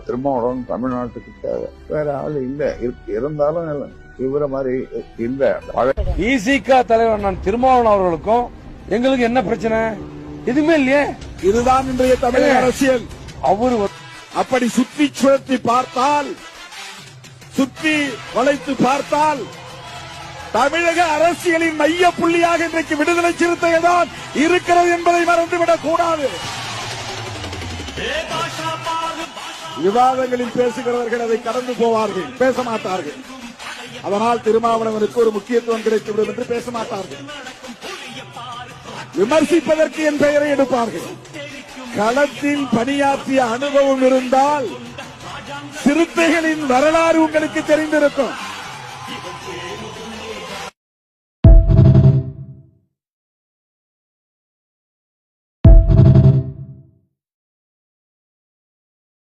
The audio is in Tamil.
திருமாவளவன் தமிழ்நாட்டுக்கு தேவை, வேற ஆள் இல்ல. இருந்தாலும் இவர மாதிரி இல்ல. இசிக தலைவர் நான் திருமாவளவன் அவர்களுக்கும் எங்களுக்கு என்ன பிரச்சனை? எதுவுமே இல்லையே. இதுதான் இன்றைய தமிழக அரசியல். அவரு அப்படி சுற்றி சுழற்றி பார்த்தால், சுற்றி வளைத்து பார்த்தால், தமிழக அரசியலின் மைய புள்ளியாக இன்றைக்கு விடுதலை சிறுத்தைகள் தான் இருக்கிறது என்பதை மறந்துவிடக் கூடாது. விவாதங்களில் பேசுகிறவர்கள் அதை கடந்து போவார்கள், பேச மாட்டார்கள். அதனால் திருமாவளவனுக்கு ஒரு முக்கியத்துவம் கிடைத்துவிடும் என்று பேச மாட்டார்கள். விமர்சிப்பதற்கு என் பெயரை எடுப்பார்கள். களத்தில் பணியாற்றிய அனுபவம் இருந்தால் சிறுத்தைகளின் வரலாறு உங்களுக்கு தெரிந்திருக்கும்.